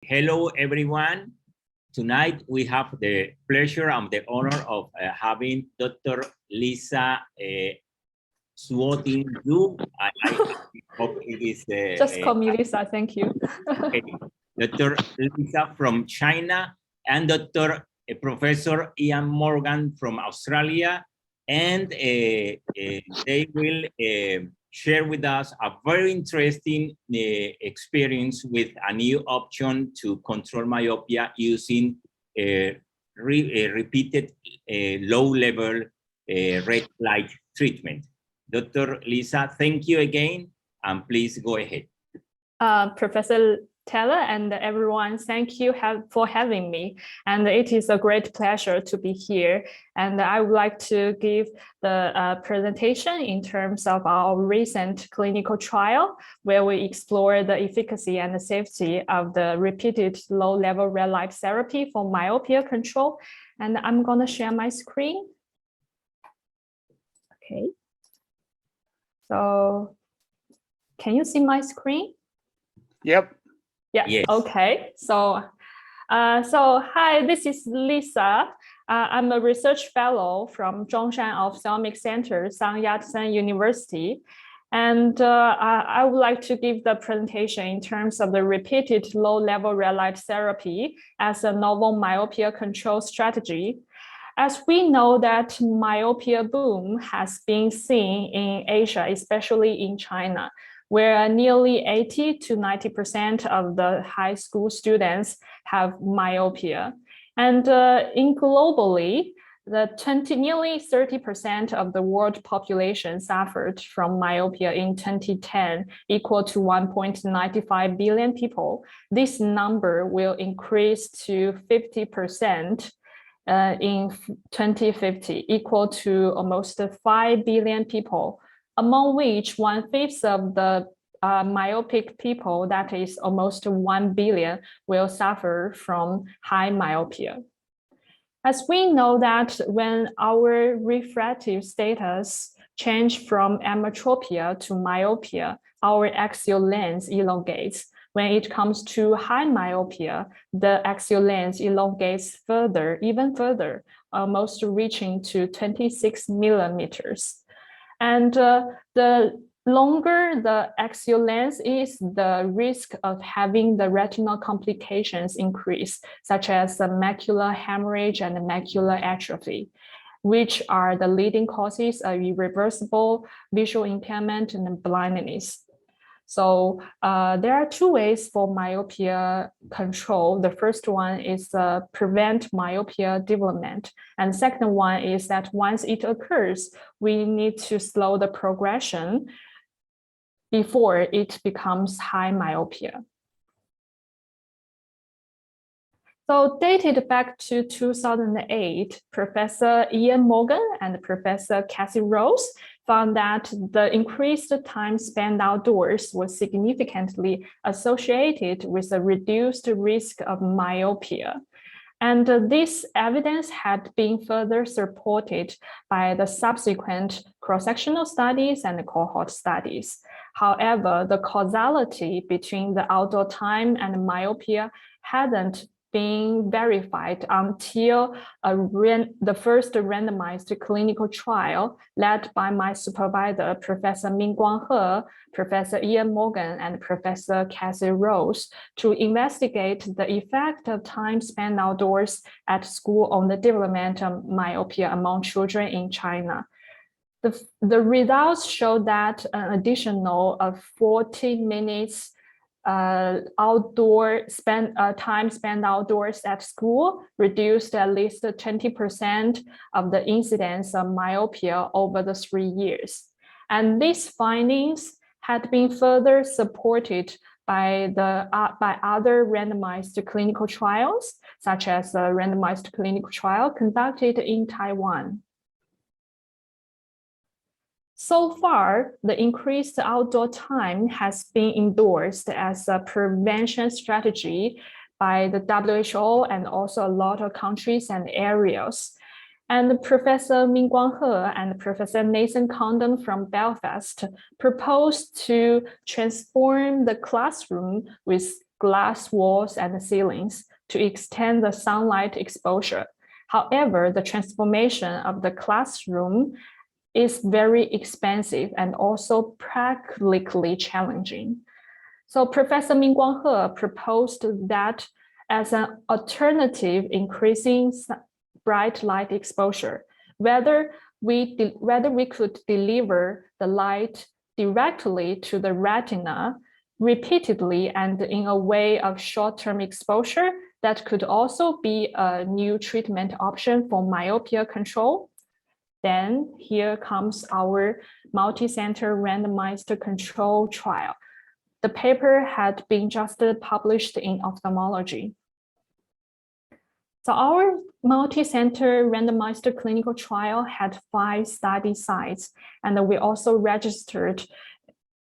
Hello, everyone. Tonight, we have the pleasure and the honor of having Dr. Lisa Zhu. I hope it is... Just call me Lisa, thank you. Okay. Dr. Lisa from China and Dr. Professor Ian Morgan from Australia. And they will share with us a very interesting experience with a new option to control myopia using repeated low-level red light treatment. Dr. Lisa, thank you again, and please go ahead. Professor Taylor and everyone, thank you for having me. And it is a great pleasure to be here. And I would like to give the presentation in terms of our recent clinical trial, where we explore the efficacy and the safety of the repeated low-level red light therapy for myopia control. And I'm going to share my screen. Okay. So can you see my screen? Yep. Yeah. Yes. Okay. So hi, this is Lisa. I'm a research fellow from Zhongshan Ophthalmic Center, San Yat-sen University. And I would like to give the presentation in terms of the repeated low-level red light therapy as a novel myopia control strategy. As we know that myopia boom has been seen in Asia, especially in China, where nearly 80 to 90% of the high school students have myopia. And in globally, nearly 30% of the world population suffered from myopia in 2010, equal to 1.95 billion people. This number will increase to 50% in 2050, equal to almost 5 billion people, among which 1/5 of the myopic people, that is almost 1 billion, will suffer from high myopia. As we know that when our refractive status change from ametropia to myopia, our axial lens elongates. When it comes to high myopia, the axial lens elongates further, even further, almost reaching to 26 millimeters. And the longer the axial lens is, the risk of having the retinal complications increase, such as the macular hemorrhage and macular atrophy, which are the leading causes of irreversible visual impairment and blindness. So there are two ways for myopia control. The first one is prevent myopia development. And the second one is that once it occurs, we need to slow the progression before it becomes high myopia. So dated back to 2008, Professor Ian Morgan and Professor Cassie Rose found that the increased time spent outdoors was significantly associated with a reduced risk of myopia. And this evidence had been further supported by the subsequent cross-sectional studies and cohort studies. However, the causality between the outdoor time and myopia hadn't being verified until the first randomized clinical trial led by my supervisor, Professor Mingguang He, Professor Ian Morgan, and Professor Cassie Rose, to investigate the effect of time spent outdoors at school on the development of myopia among children in China. The results showed that an additional 40 minutes time spent outdoors at school reduced at least 20% of the incidence of myopia over the 3 years. And these findings had been further supported by other randomized clinical trials, such as a randomized clinical trial conducted in Taiwan. So far, the increased outdoor time has been endorsed as a prevention strategy by the WHO and also a lot of countries and areas. And Professor Mingguang He and Professor Nathan Condon from Belfast proposed to transform the classroom with glass walls and ceilings to extend the sunlight exposure. However, the transformation of the classroom is very expensive and also practically challenging. So Professor Mingguang He proposed that as an alternative increasing bright light exposure, whether we could deliver the light directly to the retina repeatedly and in a way of short-term exposure, that could also be a new treatment option for myopia control. Then here comes our multi-center randomized control trial. The paper had been just published in ophthalmology. So our multi-center randomized clinical trial had 5 study sites, and we also registered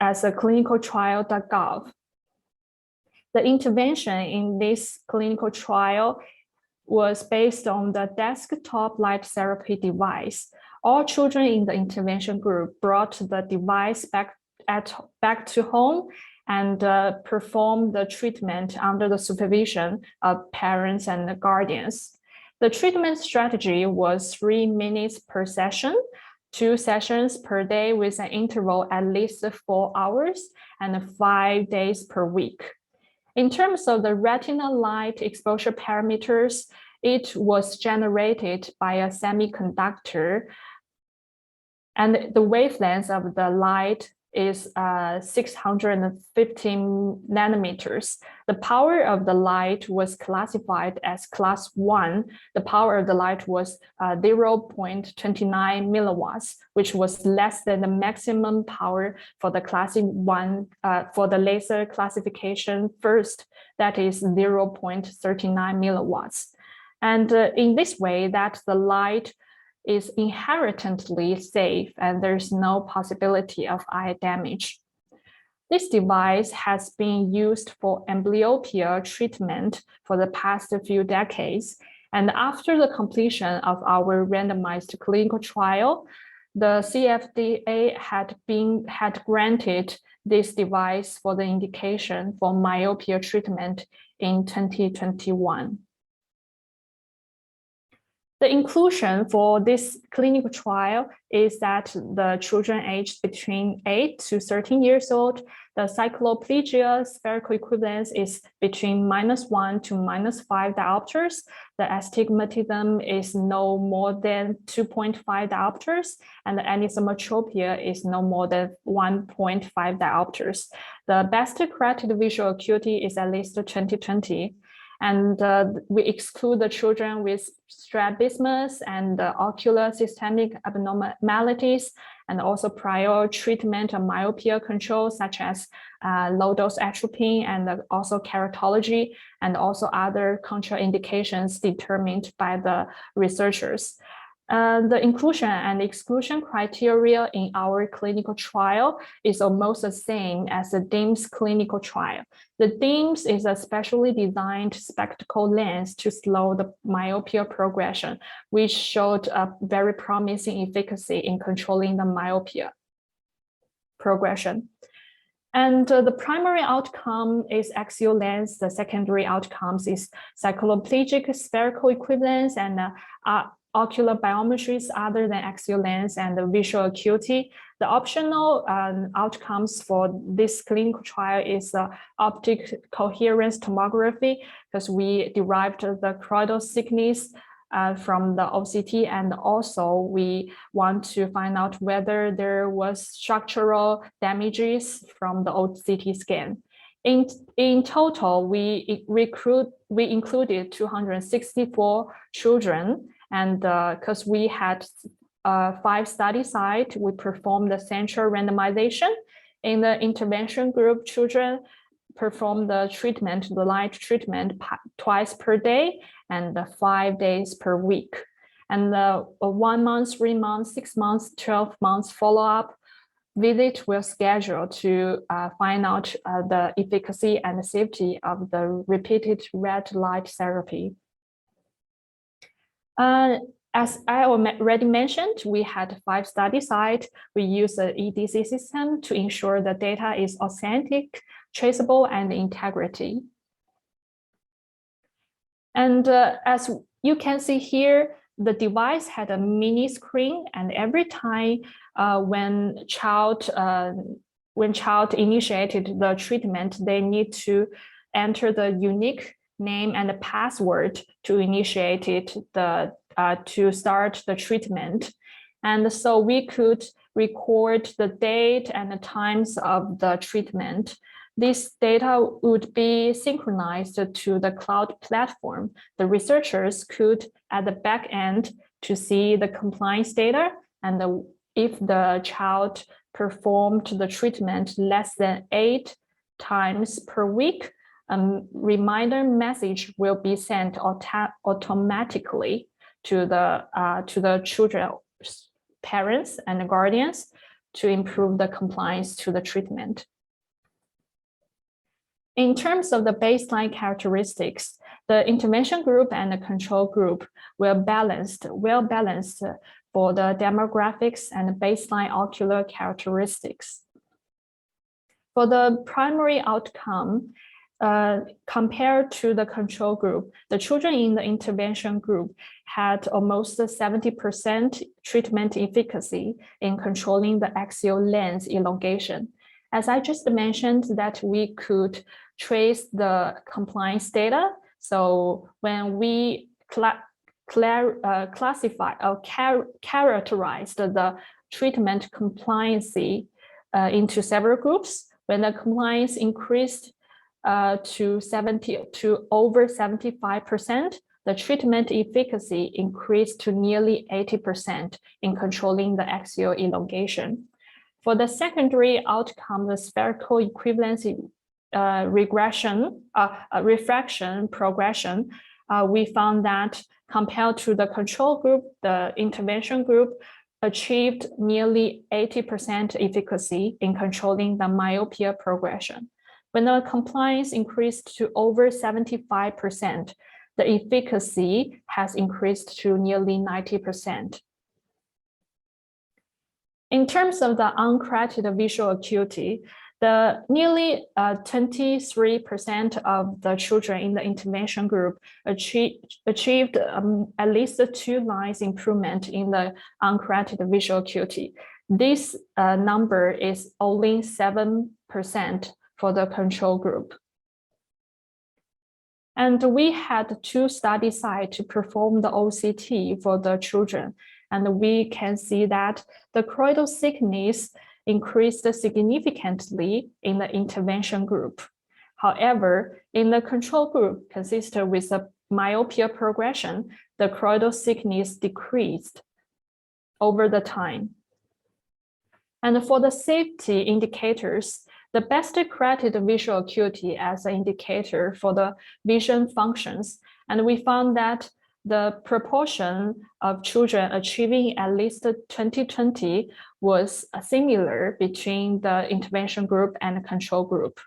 as a clinicaltrial.gov. The intervention in this clinical trial was based on the desktop light therapy device. All children in the intervention group brought the device back to home and performed the treatment under the supervision of parents and guardians. The treatment strategy was 3 minutes per session, 2 sessions per day with an interval at least 4 hours, and 5 days per week. In terms of the retinal light exposure parameters, it was generated by a semiconductor, and the wavelength of the light is 615 nanometers. The power of the light was classified as class 1. The power of the light was 0.29 milliwatts, which was less than the maximum power for the class 1 for the laser classification first, that is 0.39 milliwatts. And in this way, that the light is inherently safe and there's no possibility of eye damage. This device has been used for amblyopia treatment for the past few decades. And after the completion of our randomized clinical trial, the CFDA had granted this device for the indication for myopia treatment in 2021. The inclusion for this clinical trial is that the children aged between 8 to 13 years old, the cycloplegia spherical equivalence is between -1 to -5 diopters. The astigmatism is no more than 2.5 diopters, and the anisometropia is no more than 1.5 diopters. The best corrected visual acuity is at least 20/20. And we exclude the children with strabismus and ocular systemic abnormalities, and also prior treatment of myopia control, such as low-dose atropine and also keratology, and also other contraindications determined by the researchers. The inclusion and exclusion criteria in our clinical trial is almost the same as the DIMS clinical trial. The DIMS is a specially designed spectacle lens to slow the myopia progression, which showed a very promising efficacy in controlling the myopia progression. And the primary outcome is axial lens. The secondary outcomes is cycloplegic spherical equivalence and ocular biometries other than axial lens and the visual acuity. The optional outcomes for this clinical trial is optic coherence tomography, because we derived the choroidal thickness from the OCT, and also we want to find out whether there was structural damages from the OCT scan. In total, we included 264 children. And because we had 5 study sites, we performed the central randomization. In the intervention group, children performed the treatment, the light treatment twice per day and 5 days per week. And the 1 month, 3 months, 6 months, 12 months follow-up visit were scheduled to find out the efficacy and safety of the repeated red light therapy. As I already mentioned, we had 5 study sites. We use the EDC system to ensure the data is authentic, traceable, and integrity. And as you can see here, the device had a mini screen, and every time when child initiated the treatment, they need to enter the unique name and the password to initiate it, to start the treatment. And so we could record the date and the times of the treatment. This data would be synchronized to the cloud platform. The researchers could, at the back end, to see the compliance data, and if the child performed the treatment less than 8 times per week, a reminder message will be sent automatically to the children's parents and guardians to improve the compliance to the treatment. In terms of the baseline characteristics, the intervention group and the control group were well balanced for the demographics and baseline ocular characteristics. For the primary outcome, compared to the control group, the children in the intervention group had almost 70% treatment efficacy in controlling the axial lens elongation. As I just mentioned, that we could trace the compliance data. So when we classify or characterize the treatment compliance into several groups, when the compliance increased to over 75%, the treatment efficacy increased to nearly 80% in controlling the axial elongation. For the secondary outcome, the spherical equivalency refraction progression, we found that compared to the control group, the intervention group achieved nearly 80% efficacy in controlling the myopia progression. When the compliance increased to over 75%, the efficacy has increased to nearly 90%. In terms of the uncorrected visual acuity, the nearly 23% of the children in the intervention group achieved at least 2 lines improvement in the uncorrected visual acuity. This number is only 7% for the control group. And we had 2 study sites to perform the OCT for the children. And we can see that the choroidal thickness increased significantly in the intervention group. However, in the control group, consistent with the myopia progression, the choroidal thickness decreased over the time. And for the safety indicators, the best corrected visual acuity as an indicator for the vision functions, and we found that the proportion of children achieving at least 20/20 was similar between the intervention group and the control group.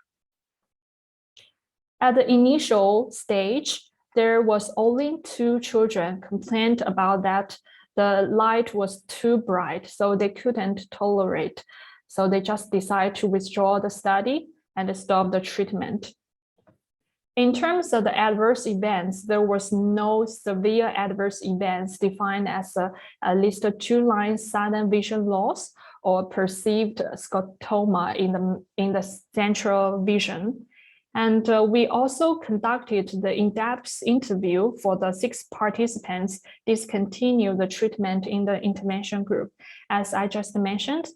At the initial stage, there was only 2 children complained about that the light was too bright, so they couldn't tolerate. So they just decided to withdraw the study and stop the treatment. In terms of the adverse events, there was no severe adverse events defined as at least 2 lines sudden vision loss or perceived scotoma in the central vision. And we also conducted the in-depth interview for the 6 participants discontinued the treatment in the intervention group. As I just mentioned,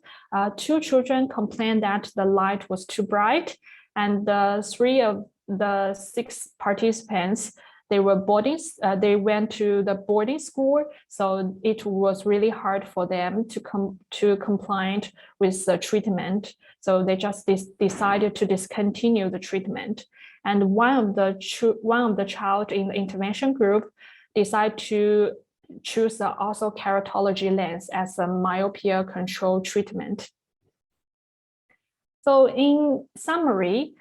2 children complained that the light was too bright, and 3 of the 6 participants, they went to the boarding school, so it was really hard for them to comply with the treatment. So they just decided to discontinue the treatment. And one of the child in the intervention group decided to choose the orthokeratology lens as a myopia control treatment. So in summary,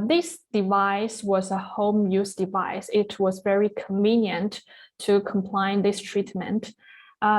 this device was a home use device. It was very convenient to comply this treatment.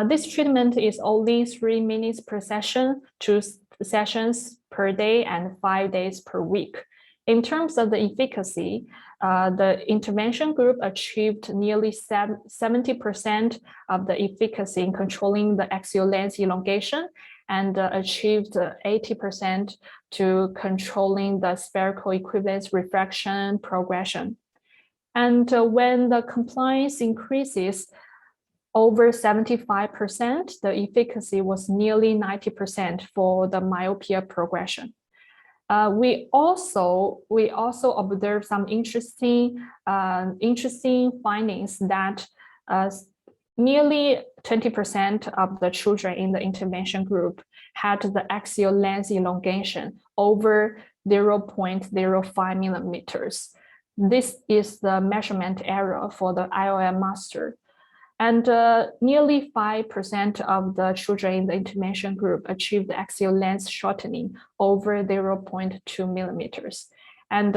This treatment is only 3 minutes per session, 2 sessions per day and 5 days per week. in terms of the efficacy, the intervention group achieved nearly 70% of the efficacy in controlling the axial length elongation and achieved 80% to controlling the spherical equivalence refraction progression. And when the compliance increases over 75%, the efficacy was nearly 90% for the myopia progression. We also observed some interesting findings that nearly 20% of the children in the intervention group had the axial length elongation over 0.05 millimeters. This is the measurement error for the IOL master. And nearly 5% of the children in the intervention group achieved axial length shortening over 0.2 millimeters. And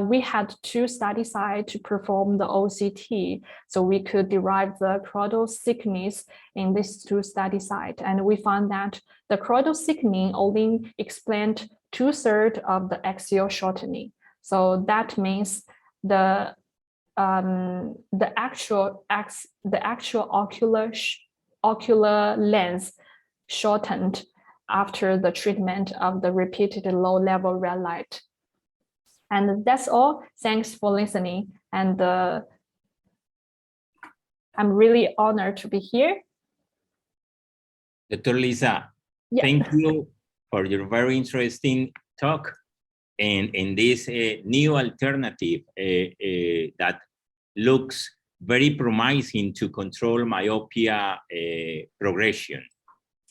we had 2 study sites to perform the OCT, so we could derive the choroidal thickness in these 2 study sites. And we found that the choroidal thickening only explained 2/3 of the axial shortening. So that means the actual ocular length shortened after the treatment of the repeated low-level red light. And that's all. Thanks for listening. And I'm really honored to be here. Dr. Lisa, yeah. Thank you for your very interesting talk in this new alternative that looks very promising to control myopia progression.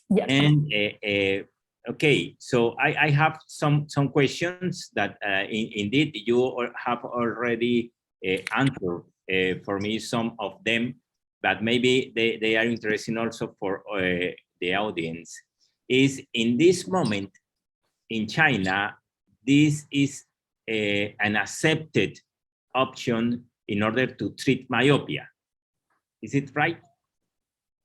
Yes. And okay, so I have some questions that indeed you have already answered for me, some of them, but maybe they are interesting also for the audience. Is in this moment in China, this is an accepted option in order to treat myopia. Is it right?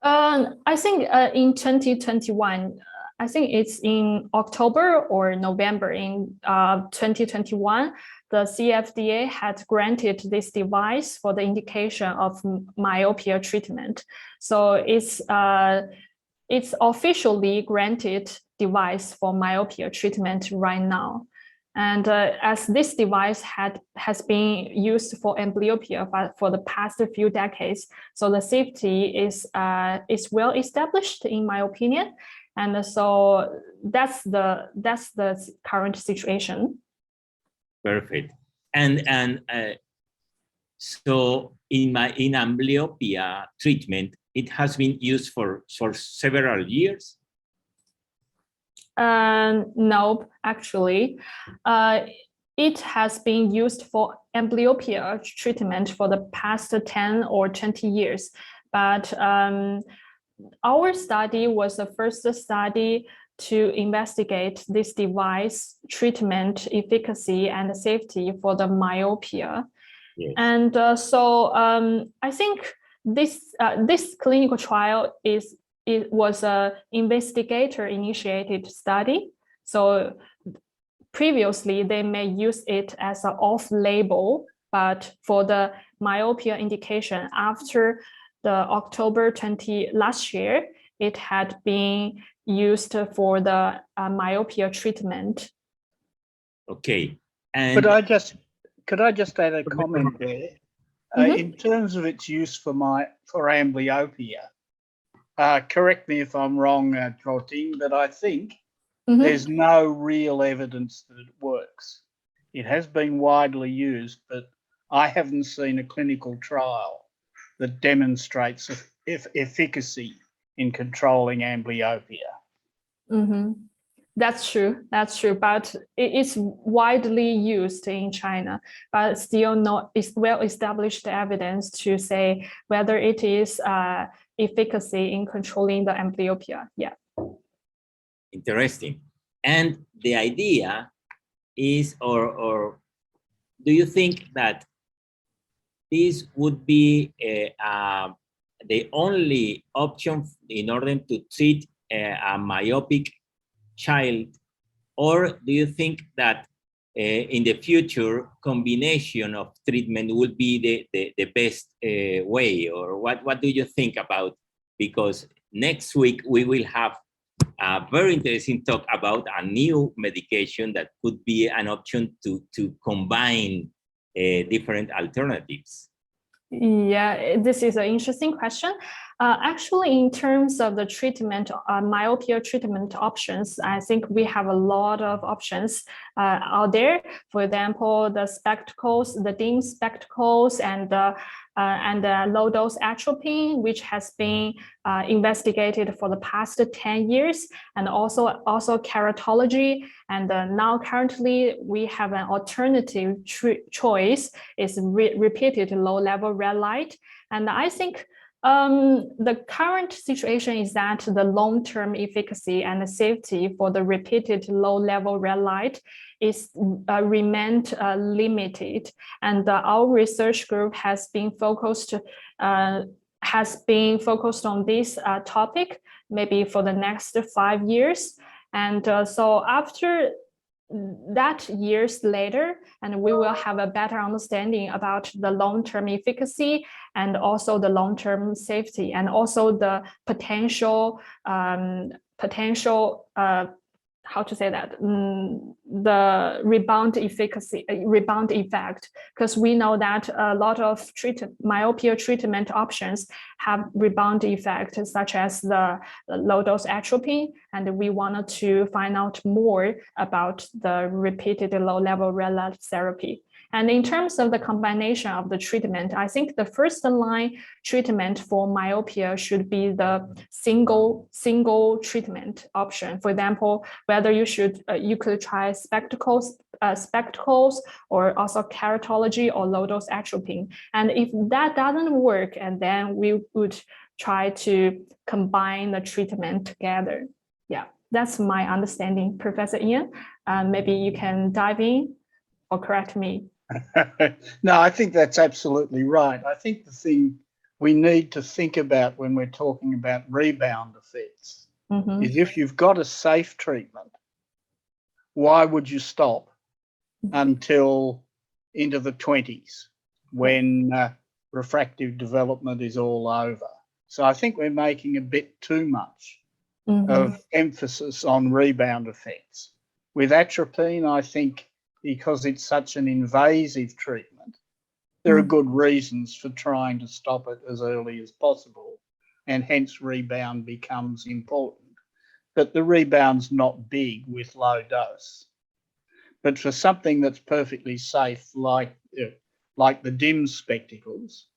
I think in 2021, I think it's in October or November in 2021, the CFDA had granted this device for the indication of myopia treatment. So it's officially granted device for myopia treatment right now. And as this device has been used for amblyopia for the past few decades, so the safety is well established in my opinion. And so that's the current situation. Perfect. And so in amblyopia treatment, it has been used for several years. No, actually, it has been used for amblyopia treatment for the past 10 or 20 years. But our study was the first study to investigate this device treatment efficacy and safety for the myopia. Yes. And so I think this clinical trial was an investigator-initiated study. So previously, they may use it as an off-label, but for the myopia indication after the October 20 last year, it had been used for the myopia treatment. Okay. And could I just add a comment there? In terms of its use for amblyopia, correct me if I'm wrong, Trotting, but I think there's no real evidence that it works. It has been widely used, but I haven't seen a clinical trial that demonstrates efficacy in controlling amblyopia. That's true. That's true. But it's widely used in China, but still not well-established evidence to say whether it is efficacy in controlling the amblyopia. Yeah. Interesting. And the idea is, or do you think that this would be the only option in order to treat a myopic child, or do you think that in the future, combination of treatment will be the best way, or what do you think about? Because next week we will have a very interesting talk about a new medication that could be an option to combine different alternatives. Yeah, this is an interesting question. Actually, in terms of the treatment, myopia treatment options, I think we have a lot of options out there. For example, the spectacles, the dim spectacles, and low dose atropine, which has been investigated for the past 10 years, and also keratology. And now currently we have an alternative choice is repeated low-level red light. And I think the current situation is that the long-term efficacy and the safety for the repeated low-level red light is remained limited, and our research group has been focused on this topic maybe for the next 5 years. And so after that, years later, and we will have a better understanding about the long-term efficacy and also the long-term safety, and also the potential how to say that, the rebound effect, because we know that a lot of myopia treatment options have rebound effect, such as the low-dose atropine, and we wanted to find out more about the repeated low-level red light therapy. And in terms of the combination of the treatment, I think the first line treatment for myopia should be the single treatment option. For example, whether you could try spectacles or also keratology or low-dose atropine. And if that doesn't work, and then we would try to combine the treatment together. Yeah, that's my understanding. Professor Ian, maybe you can dive in or correct me. No, I think that's absolutely right. I think the thing we need to think about when we're talking about rebound effects is if you've got a safe treatment, why would you stop until into the 20s when refractive development is all over? So I think we're making a bit too much of emphasis on rebound effects. With atropine, I think, because it's such an invasive treatment, there are good reasons for trying to stop it as early as possible, and hence rebound becomes important. But the rebound's not big with low dose. But for something that's perfectly safe, like the dim spectacles,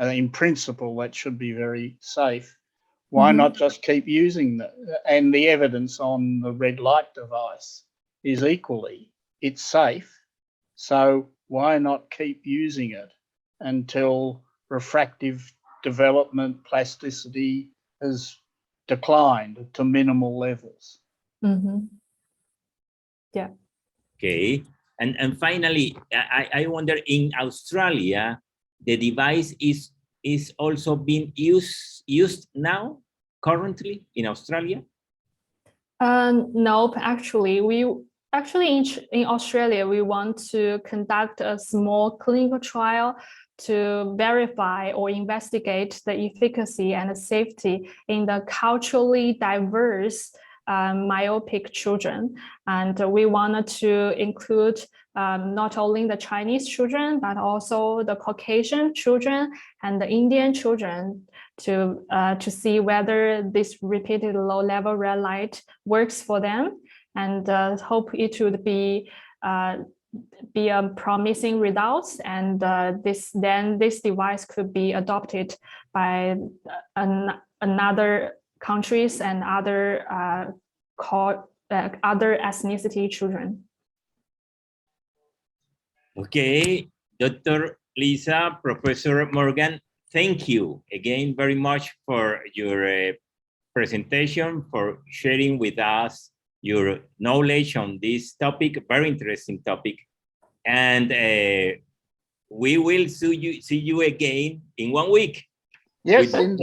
in principle that should be very safe, why not just keep using them? And the evidence on the red light device is equally, it's safe, so why not keep using it until refractive development, plasticity has declined to minimal levels? Yeah. Okay, and finally, I wonder, in Australia, the device is also being used now, currently in Australia? No, actually, in Australia, we want to conduct a small clinical trial to verify or investigate the efficacy and the safety in the culturally diverse myopic children. And we wanted to include not only the Chinese children, but also the Caucasian children and the Indian children to see whether this repeated low-level red light works for them, and hope it would be a promising results, and this device could be adopted by another countries and other ethnicity children. Okay, Dr. Lisa, Professor Morgan, thank you again very much for your presentation, for sharing with us your knowledge on this topic, very interesting topic. And we will see you again in 1 week. Yes, indeed.